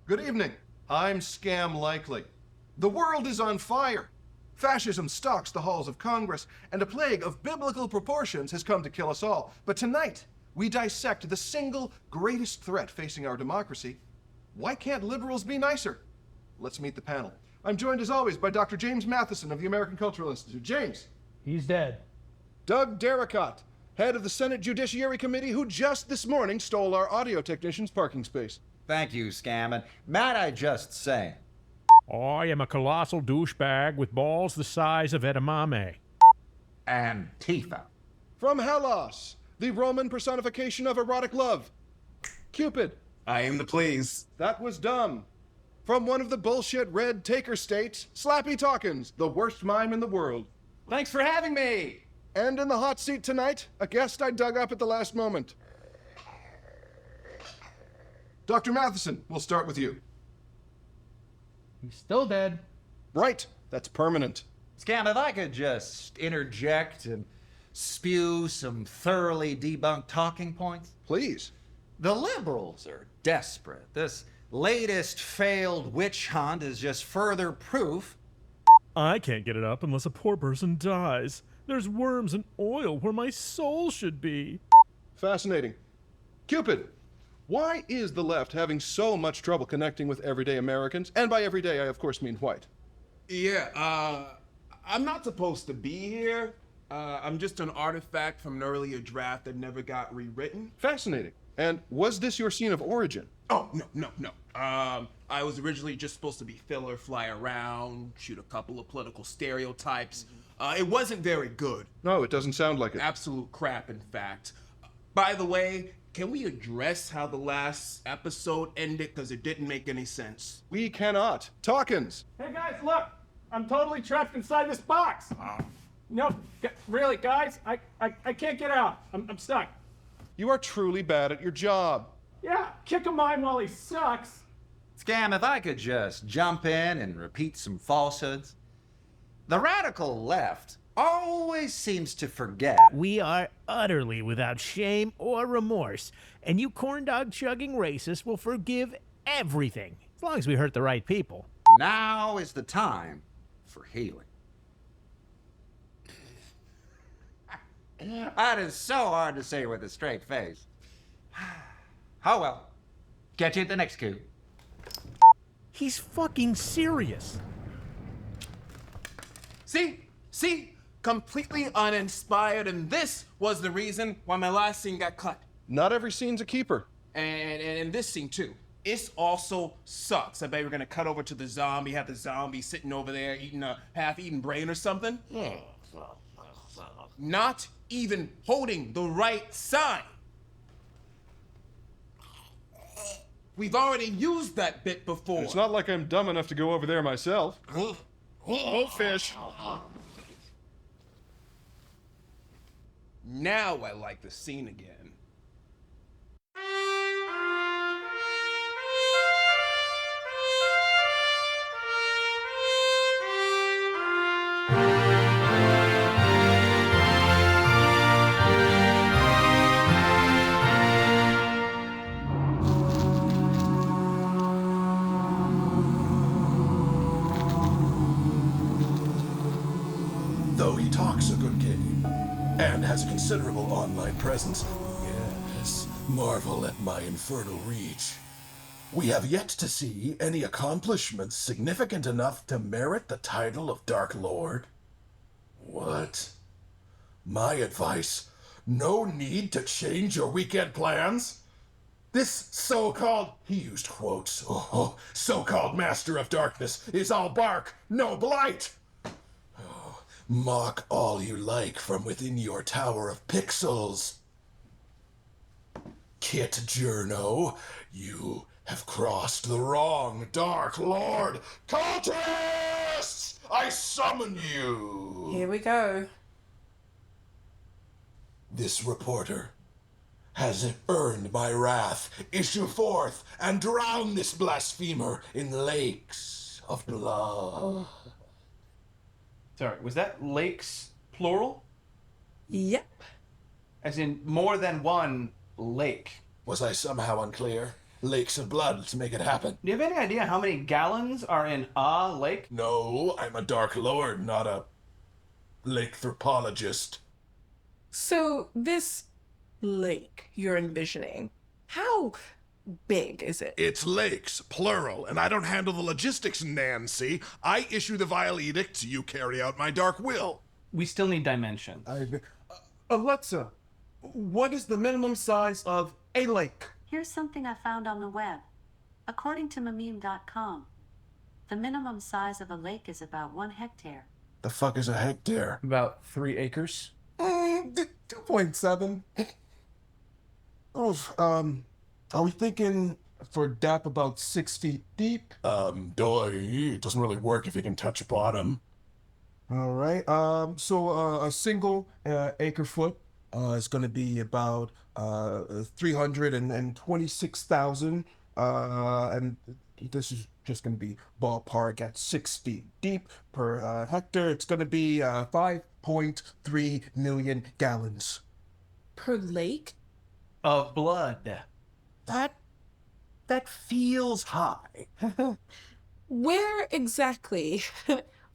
Good evening. I'm Scam Likely. The world is on fire. Fascism stalks the halls of Congress, and a plague of biblical proportions has come to kill us all. But tonight, we dissect the single greatest threat facing our democracy. Why can't liberals be nicer? Let's meet the panel. I'm joined as always by Dr. James Matheson of the American Cultural Institute. James. He's dead. Doug Darracott, head of the Senate Judiciary Committee, who just this morning stole our audio technician's parking space. Thank you, Scam. And might I just say, I am a colossal douchebag with balls the size of edamame. Antifa. From Hellas, the Roman personification of erotic love, Cupid. I am the please. That was dumb. From one of the bullshit red taker states, Slappy Talkins, the worst mime in the world. Thanks for having me. And in the hot seat tonight, a guest I dug up at the last moment. Dr. Matheson, we'll start with you. He's still dead. Right, that's permanent. Scam, if I could just interject and spew some thoroughly debunked talking points. Please. The liberals are desperate. This latest failed witch hunt is just further proof. I can't get it up unless a poor person dies. There's worms and oil where my soul should be. Fascinating. Cupid, why is the left having so much trouble connecting with everyday Americans? And by everyday, I of course mean white. Yeah, I'm not supposed to be here. I'm just an artifact from an earlier draft that never got rewritten. Fascinating. And was this your scene of origin? Oh, no. I was originally just supposed to be filler, fly around, shoot a couple of political stereotypes. It wasn't very good. No, it doesn't sound like it. Absolute crap, in fact. By the way, can we address how the last episode ended? Because it didn't make any sense. We cannot. Talkins. Hey guys, look! I'm totally trapped inside this box. No, really, guys, I can't get out. I'm stuck. You are truly bad at your job. Yeah, kick him mine while he sucks. Scam, if I could just jump in and repeat some falsehoods. The radical left always seems to forget. We are utterly without shame or remorse, and you corndog chugging racists will forgive everything, as long as we hurt the right people. Now is the time for healing. That is so hard to say with a straight face. Oh well. Catch you at the next coup. He's fucking serious. See? Completely uninspired, and this was the reason why my last scene got cut. Not every scene's a keeper. And this scene too. It also sucks. I bet we're gonna cut over to the zombie, have the zombie sitting over there eating a half-eaten brain or something. Not even holding the right sign. We've already used that bit before. It's not like I'm dumb enough to go over there myself. Oh, fish. Now I like the scene again. Though he talks a good game, and has a considerable online presence, yes, marvel at my infernal reach. We have yet to see any accomplishments significant enough to merit the title of Dark Lord. What? My advice, no need to change your weekend plans? This so-called, he used quotes, so-called Master of Darkness is all bark, no blight! Mock all you like from within your tower of pixels. Kit Journo, you have crossed the wrong Dark Lord. Cultists! I summon you! Here we go. This reporter has earned my wrath. Issue forth and drown this blasphemer in lakes of blood. Sorry, was that lakes plural? Yep. As in more than one lake? Was I somehow unclear? lakes of blood to make it happen. Do you have any idea how many gallons are in a lake? No, I'm a Dark Lord, not a lake-thropologist. So this lake you're envisioning, how big is it? It's lakes, plural, and I don't handle the logistics, Nancy. I issue the vile edicts, you carry out my dark will. We still need dimensions. Alexa, what is the minimum size of a lake? Here's something I found on the web. According to meme.com, the minimum size of a lake is about 1 hectare. The fuck is a hectare? About 3 acres. 2.7. Oh, are we thinking for depth about 6 feet deep? It doesn't really work if you can touch bottom. All right. So a single acre foot is going to be about 326,000, and this is just going to be ballpark at 6 feet deep per hectare. It's going to be 5.3 million gallons Per lake? Of blood. That feels high. Where exactly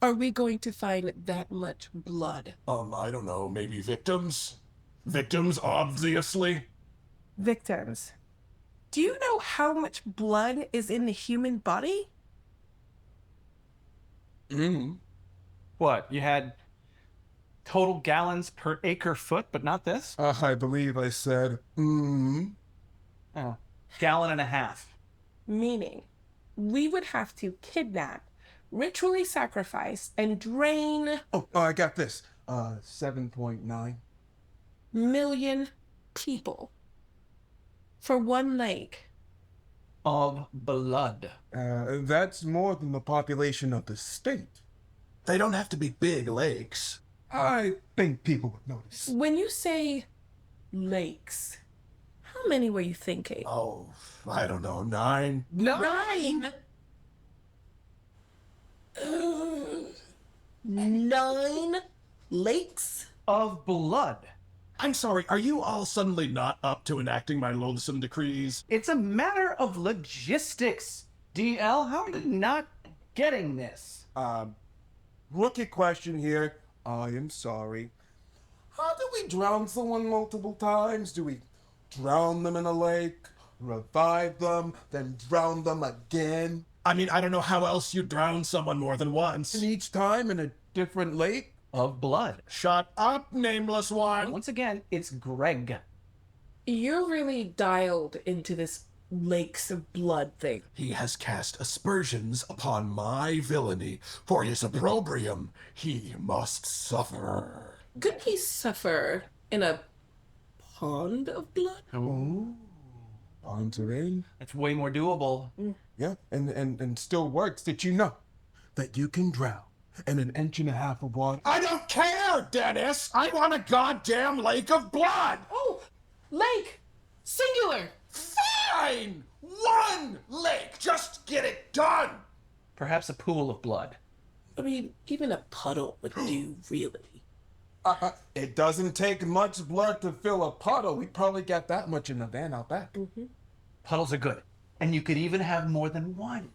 are we going to find that much blood? I don't know, maybe victims? Victims, obviously. Victims. Do you know how much blood is in the human body? What? You had total gallons per acre foot, but not this? I believe I said, Oh, gallon and a half. Meaning, we would have to kidnap, ritually sacrifice, and drain Oh, I got this. 7.9. million people for one lake. Of blood. That's more than the population of the state. They don't have to be big lakes. I think people would notice. When you say lakes, how many were you thinking? Oh, I don't know, 9? 9? 9 lakes? Of blood. I'm sorry, are you all suddenly not up to enacting my loathsome decrees? It's a matter of logistics, DL. How are you not getting this? Rookie question here. I am sorry. How do we drown someone multiple times? Do we drown them in a lake, revive them, then drown them again? I mean, I don't know how else you drown someone more than once. And each time in a different lake? Of blood. Shut up, nameless one. Once again, it's Greg. You're really dialed into this lakes of blood thing. He has cast aspersions upon my villainy. For his opprobrium, he must suffer. Could he suffer in a pond of blood? On terrain? It's way more doable. Yeah, and still works. Did you know that you can drown in an inch and a half of water? I don't care, Dennis! I want a goddamn lake of blood! Oh, lake! Singular! Fine! One lake! Just get it done! Perhaps a pool of blood. I mean, even a puddle would do, really. It doesn't take much blood to fill a puddle. We probably got that much in the van out back. Puddles are good. And you could even have more than one.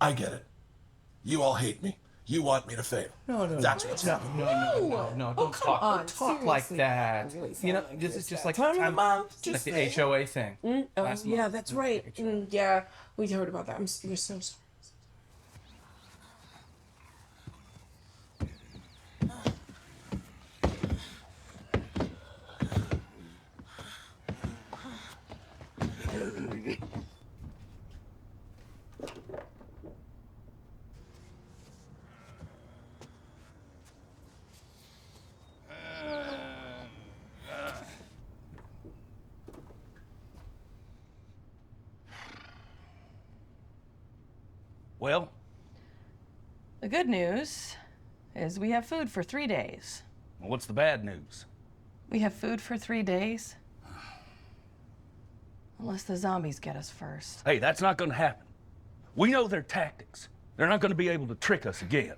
I get it. You all hate me. You want me to fail. No. That's what's happening. No. Don't come on, talk like seriously. that. Really You know, sound this like is just that. like Time of the month, like just the saying. HOA thing. Last Yeah, month. that's right. Yeah, we heard about that. We're so sorry. Well, The good news is we have food for 3 days. what's the bad news? We have food for 3 days. Unless the zombies get us first. Hey, that's not gonna happen. We know their tactics. They're not gonna be able to trick us again.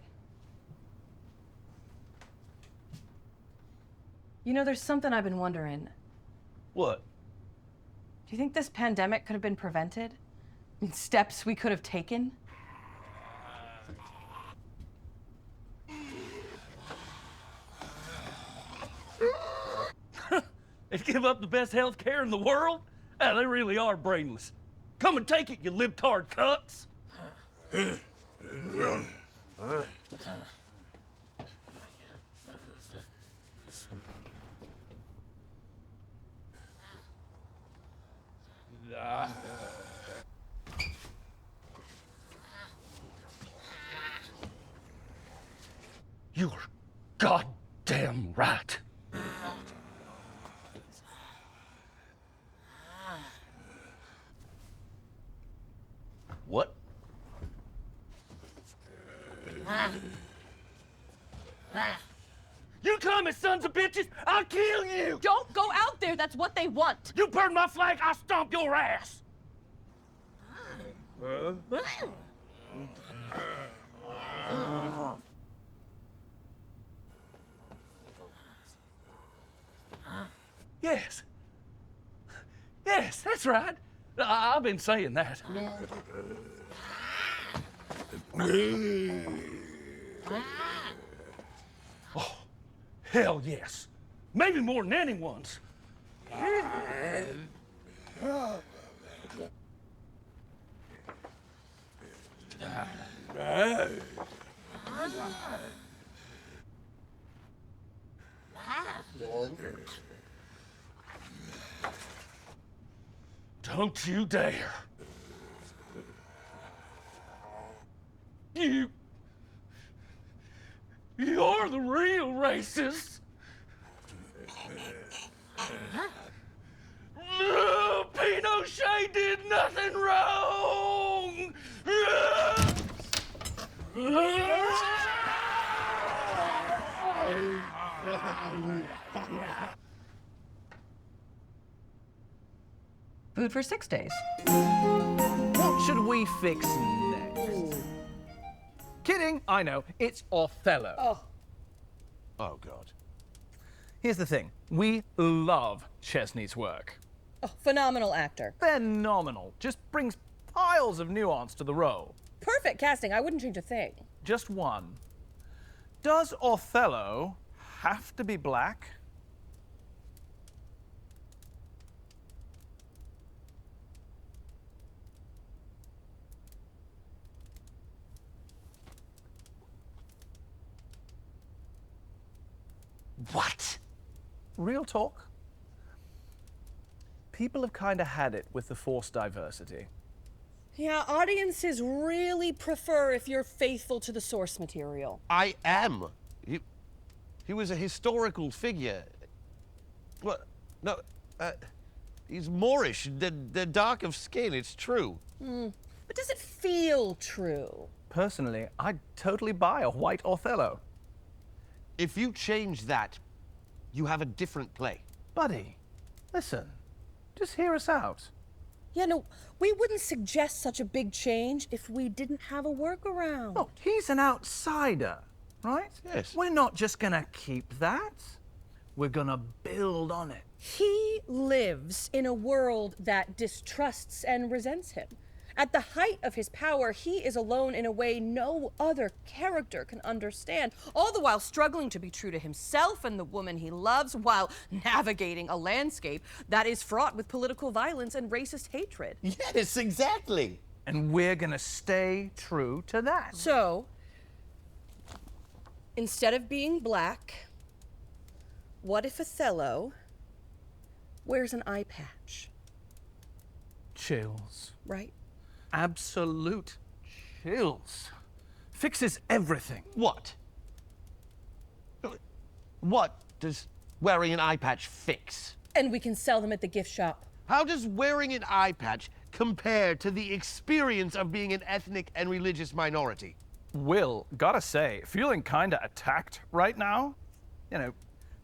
You know, there's something I've been wondering. What? Do you think this pandemic could have been prevented? I mean, steps we could have taken? They give up the best health care in the world? Ah, they really are brainless. Come and take it, you libtard cucks! You're goddamn right. What? You coming, sons of bitches! I'll kill you! Don't go out there, that's what they want! You burn my flag, I'll stomp your ass! Yes. Yes, that's right. I've been saying that. Oh, hell yes. Maybe more than anyone's. Don't you dare. You're the real racist. Pinochet did nothing wrong. Food for 6 days. What should we fix next? Kidding, I know. It's Othello. Oh, God. Here's the thing. We love Chesney's work. Oh, phenomenal actor. Phenomenal. Just brings piles of nuance to the role. Perfect casting. I wouldn't change a thing. Just one. Does Othello have to be black? What? Real talk. People have kind of had it with the forced diversity. Yeah, audiences really prefer if you're faithful to the source material. I am. He was a historical figure. What? No, he's Moorish. They're dark of skin, it's true. But does it feel true? Personally, I'd totally buy a white Othello. If you change that, you have a different play. Buddy, listen, just hear us out. Yeah, no, we wouldn't suggest such a big change if we didn't have a workaround. Oh, he's an outsider, right? Yes. We're not just gonna keep that. We're gonna build on it. He lives in a world that distrusts and resents him. At the height of his power, he is alone in a way no other character can understand, all the while struggling to be true to himself and the woman he loves, while navigating a landscape that is fraught with political violence and racist hatred. Yes, exactly. And we're gonna stay true to that. So, instead of being black, what if Othello wears an eye patch? Chills. Right? Absolute chills. Fixes everything. What? What does wearing an eye patch fix? And we can sell them at the gift shop. How does wearing an eye patch compare to the experience of being an ethnic and religious minority? Will, gotta say, feeling kinda attacked right now? You know,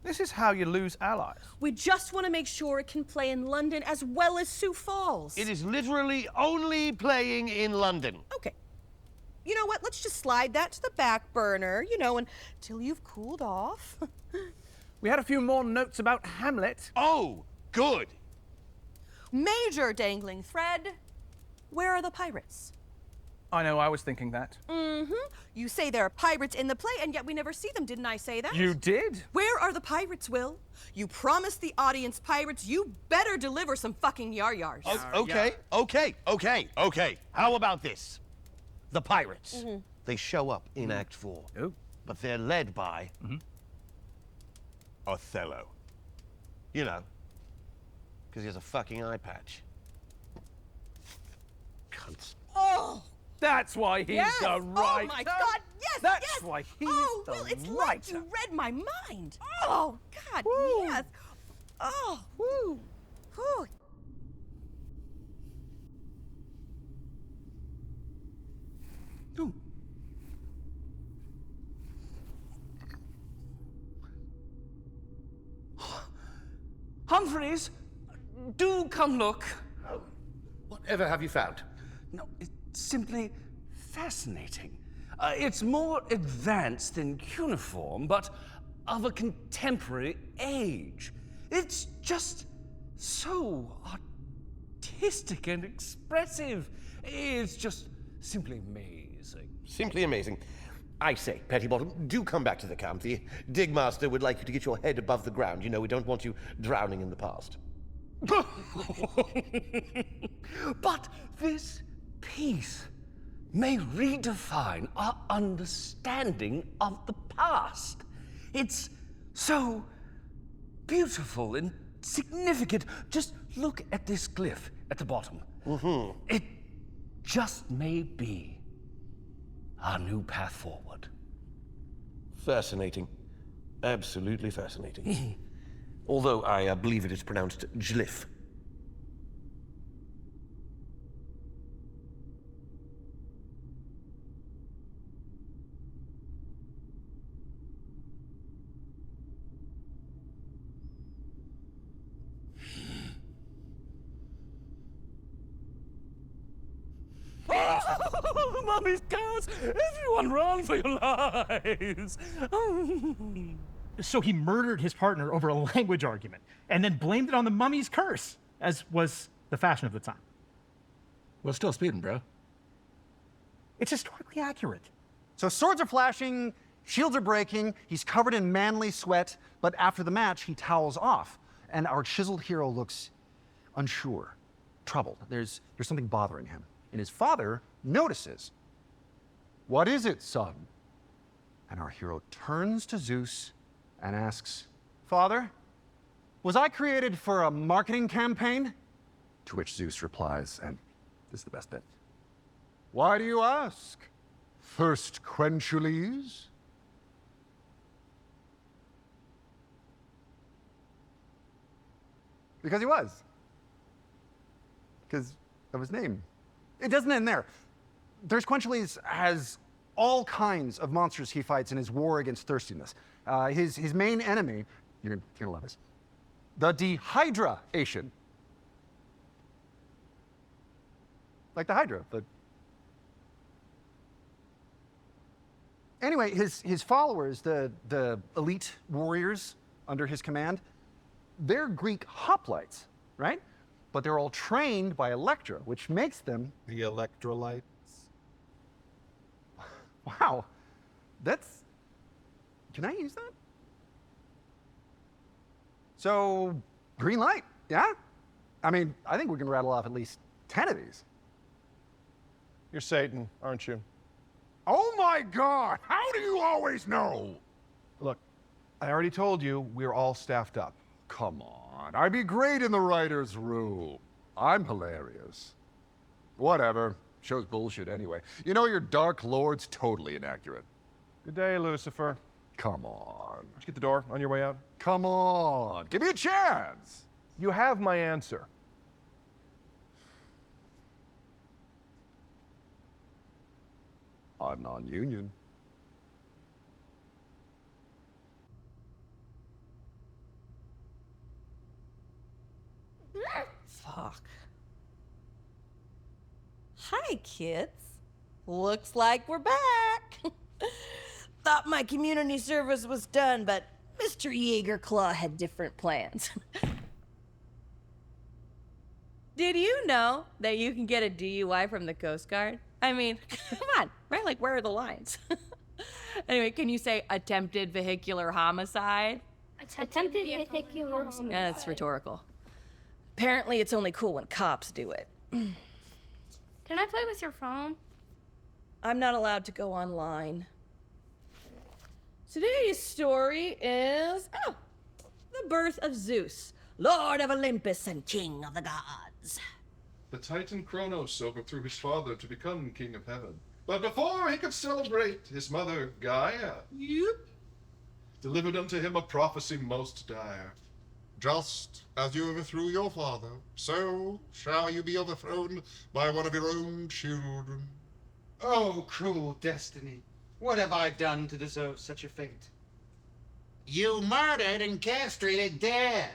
this is how you lose allies. We just want to make sure it can play in London as well as Sioux Falls. It is literally only playing in London. Okay. You know what? Let's just slide that to the back burner, until you've cooled off. We had a few more notes about Hamlet. Oh, good. major dangling thread. Where are the pirates? I know, I was thinking that. Mm-hmm. You say there are pirates in the play, and yet we never see them. Didn't I say that? You did? Where are the pirates, Will? You promised the audience pirates. You better deliver some fucking yar-yars. Okay. How about this? The pirates. Mm-hmm. They show up in Act 4. Oh. But they're led by Othello. You know, because he has a fucking eye patch. Cunts. Oh! That's why he's Yes! the writer. Oh my God! Yes! That's yes! why he's oh, the Will, it's writer. like you read my mind. Oh God! Yes. Oh. Woo. Whew. Humphreys, do come look. Whatever have you found? No, it's simply fascinating. It's more advanced than cuneiform, but of a contemporary age. It's just so artistic and expressive. It's just simply amazing. Simply amazing. I say, Pettybottom, do come back to the camp. The Digmaster would like you to get your head above the ground. You know, we don't want you drowning in the past. But this piece may redefine our understanding of the past. It's so beautiful and significant. Just look at this glyph at the bottom. It just may be our new path forward. Fascinating. Absolutely fascinating. Although I believe it is pronounced Glyph. Mummy's cows! Everyone run for your lives! So he murdered his partner over a language argument and then blamed it on the mummy's curse, as was the fashion of the time. We're still speeding, bro. It's historically accurate. So swords are flashing, shields are breaking, he's covered in manly sweat, but after the match, he towels off, and our chiseled hero looks unsure, troubled. There's something bothering him. And his father notices. What is it, son? And our hero turns to Zeus and asks, Father, was I created for a marketing campaign? To which Zeus replies, and this is the best bit. Why do you ask? ThirstQuencules? Because he was. Because of his name. It doesn't end there. ThirstQuencules has all kinds of monsters he fights in his war against thirstiness. His main enemy, you're gonna love this, the dehydration. Like the Hydra, but... Anyway, his followers, the elite warriors under his command, they're Greek hoplites, right? But they're all trained by Electra, which makes them... The electrolytes. Wow, that's... Can I use that? So, green light, yeah? I mean, I think we can rattle off at least 10 of these. You're Satan, aren't you? Oh my God! How do you always know? Look, I already told you we're all staffed up. Come on, I'd be great in the writer's room. I'm hilarious. Whatever. Show's bullshit anyway. You know, your Dark Lord's totally inaccurate. Good day, Lucifer. Come on. Did you get the door on your way out? Come on. Give me a chance. You have my answer. I'm non-union. Fuck. Hi, kids. Looks like we're back. Thought my community service was done, but Mr. Jaegerclaw had different plans. Did you know that you can get a DUI from the Coast Guard? I mean, come on, right? Like, where are the lines? Anyway, can you say attempted vehicular homicide? Attempted vehicular homicide. Yeah, that's rhetorical. Apparently, it's only cool when cops do it. Can I play with your phone? I'm not allowed to go online. Today's story is, the birth of Zeus, Lord of Olympus and King of the gods. The Titan Kronos overthrew his father to become king of heaven. But before he could celebrate, his mother, Gaia, delivered unto him a prophecy most dire. Just as you overthrew your father, so shall you be overthrown by one of your own children. Oh, cruel destiny. What have I done to deserve such a fate? You murdered and castrated Dad.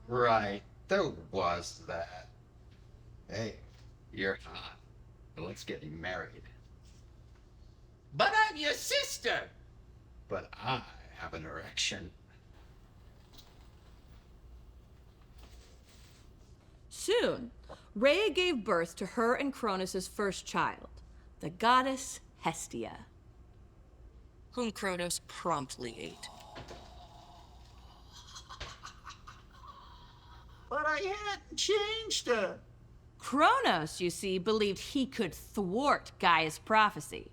Right, there was that. Hey, you're hot. Let's get married. But I'm your sister. But I have an erection. Soon, Rhea gave birth to her and Cronus' first child, the goddess Hestia, whom Cronos promptly ate. But I hadn't changed her. Cronos, you see, believed he could thwart Gaia's prophecy.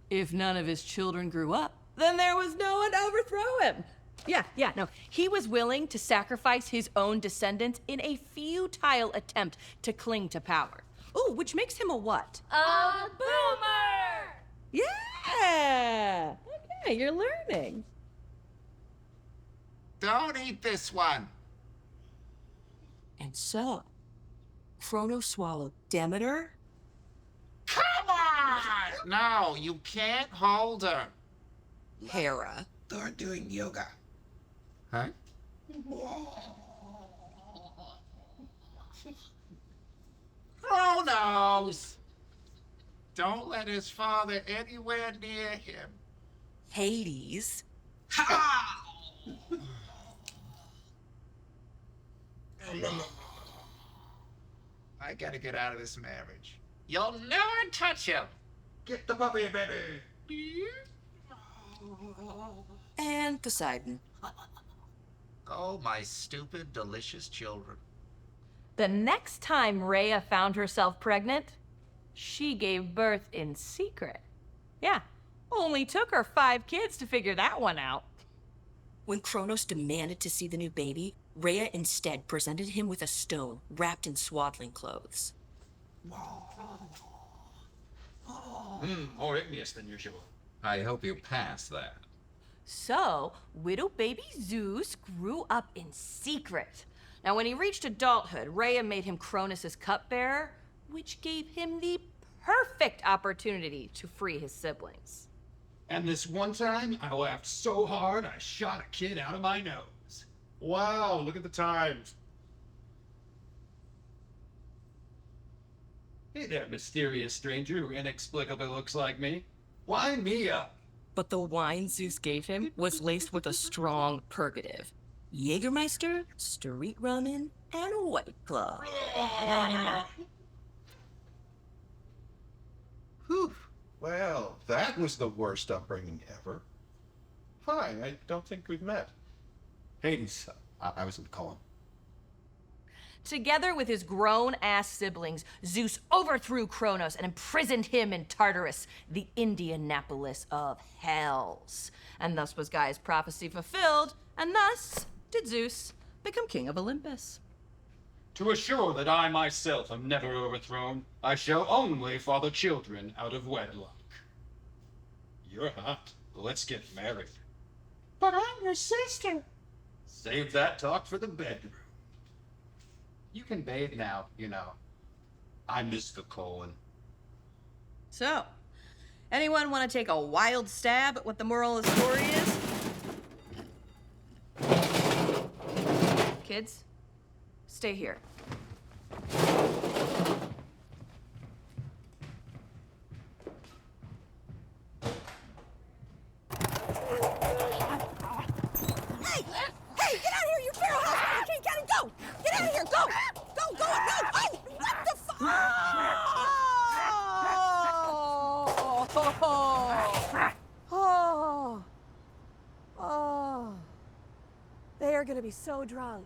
If none of his children grew up, then there was no one to overthrow him. No. He was willing to sacrifice his own descendants in a futile attempt to cling to power. Ooh, which makes him a what? A boomer! Yeah! Okay, you're learning. Don't eat this one. And so, Cronos swallowed Demeter? Come on! No, you can't hold her. Hera. Start doing yoga. Huh? Kronos! Don't let his father anywhere near him. Hades. Ha! I gotta get out of this marriage. You'll never touch him. Get the puppy, baby. And Poseidon. Oh, my stupid, delicious children. The next time Rhea found herself pregnant, she gave birth in secret. Yeah, only took her 5 kids to figure that one out. When Cronos demanded to see the new baby, Rhea instead presented him with a stone wrapped in swaddling clothes. More igneous than usual. I hope you pass that. So, widow baby Zeus grew up in secret. Now, when he reached adulthood, Rhea made him Cronus' cupbearer, which gave him the perfect opportunity to free his siblings. And this one time, I laughed so hard I shot a kid out of my nose. Wow, look at the times. Hey there, mysterious stranger who inexplicably looks like me. Wind me up. But the wine Zeus gave him was laced with a strong purgative. Jägermeister, street ramen, and a White Claw. Whew. Well, that was the worst upbringing ever. Hi, I don't think we've met. Hades, I was calling. Together with his grown-ass siblings, Zeus overthrew Cronos and imprisoned him in Tartarus, the Indianapolis of hells. And thus was Gaia's prophecy fulfilled, and thus did Zeus become king of Olympus. To assure that I myself am never overthrown, I shall only father children out of wedlock. You're hot. Let's get married. But I'm your sister. Save that talk for the bedroom. You can bathe now, you know. I miss the colon. So, anyone want to take a wild stab at what the moral of the story is? Kids, stay here. Hey, get out of here, you feral house! King Cannon, go! Get out of here, go! Go, go, go! They're gonna be so drunk.